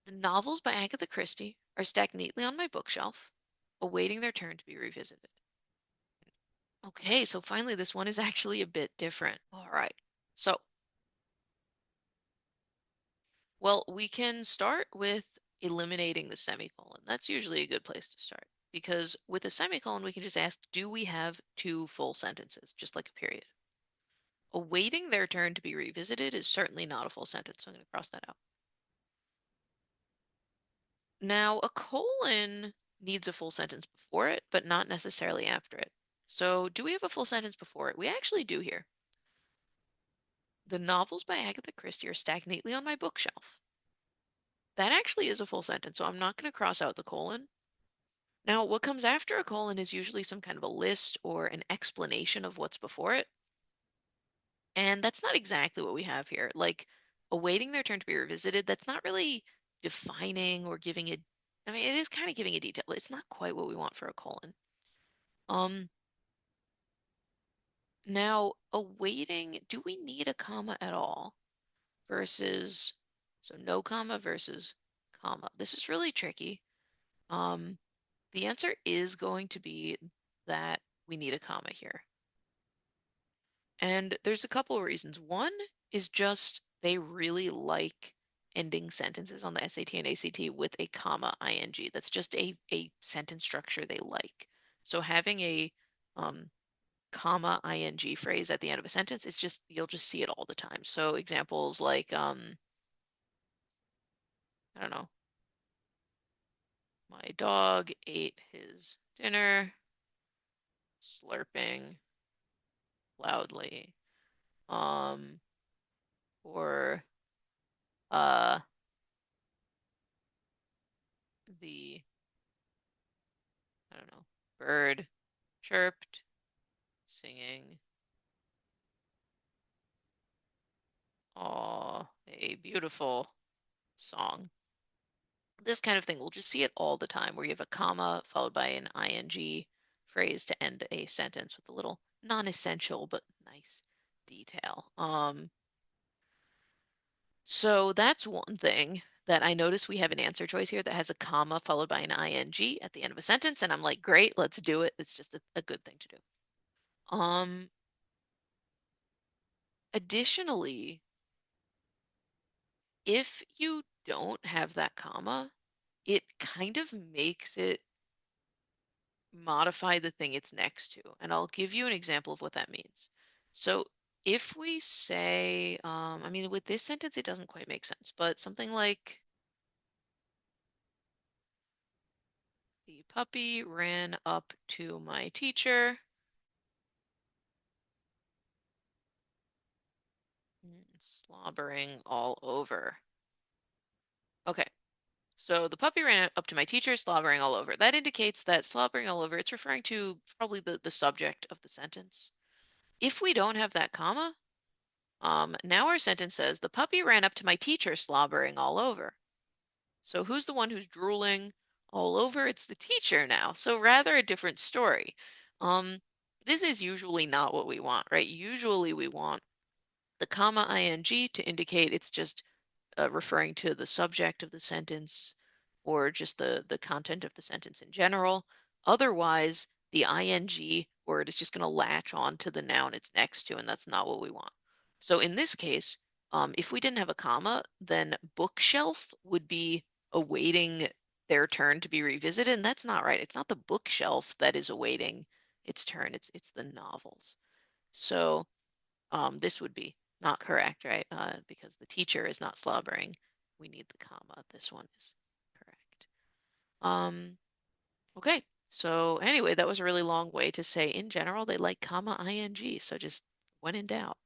The novels by Agatha Christie are stacked neatly on my bookshelf, awaiting their turn to be revisited. Okay, so finally this one is actually a bit different. All right. So, well, we can start with eliminating the semicolon. That's usually a good place to start because with a semicolon, we can just ask, do we have two full sentences, just like a period? Awaiting their turn to be revisited is certainly not a full sentence, so I'm going to cross that out. Now, a colon needs a full sentence before it, but not necessarily after it. So, do we have a full sentence before it? We actually do here. The novels by Agatha Christie are stacked neatly on my bookshelf. That actually is a full sentence, so I'm not going to cross out the colon. Now, what comes after a colon is usually some kind of a list or an explanation of what's before it. And that's not exactly what we have here. Like awaiting their turn to be revisited, that's not really defining or giving a, I mean, it is kind of giving a detail. It's not quite what we want for a colon. Um, Now awaiting, do we need a comma at all versus, so no comma versus comma. This is really tricky. Um, the answer is going to be that we need a comma here. And there's a couple of reasons. One is just they really like ending sentences on the SAT and ACT with a comma ing. That's just a sentence structure they like. So having a comma ing phrase at the end of a sentence is just you'll just see it all the time. So examples like I don't know, my dog ate his dinner, slurping loudly. Um, or uh the I don't know, bird chirped, singing, oh, a beautiful song. This kind of thing, we'll just see it all the time where you have a comma followed by an ing phrase to end a sentence with a little non-essential but nice detail. So that's one thing that I notice we have an answer choice here that has a comma followed by an ing at the end of a sentence, and I'm like, great, let's do it. It's just a good thing to do. Um, Additionally, if you don't have that comma, it kind of makes it modify the thing it's next to. And I'll give you an example of what that means. So if we say, I mean, with this sentence, it doesn't quite make sense, but something like the puppy ran up to my teacher, slobbering all over. Okay, so the puppy ran up to my teacher, slobbering all over. That indicates that slobbering all over, it's referring to probably the subject of the sentence. If we don't have that comma, now our sentence says, the puppy ran up to my teacher, slobbering all over. So who's the one who's drooling all over? It's the teacher now. So rather a different story. Um, this is usually not what we want, right? Usually we want the comma ing to indicate it's just referring to the subject of the sentence or just the content of the sentence in general. Otherwise, the ing word is just going to latch on to the noun it's next to, and that's not what we want. So in this case, if we didn't have a comma, then bookshelf would be awaiting their turn to be revisited, and that's not right. It's not the bookshelf that is awaiting its turn. It's the novels. So this would be not correct, right? Because the teacher is not slobbering. We need the comma. This one is correct. Um, okay. So anyway, that was a really long way to say in general they like comma ing. So just when in doubt.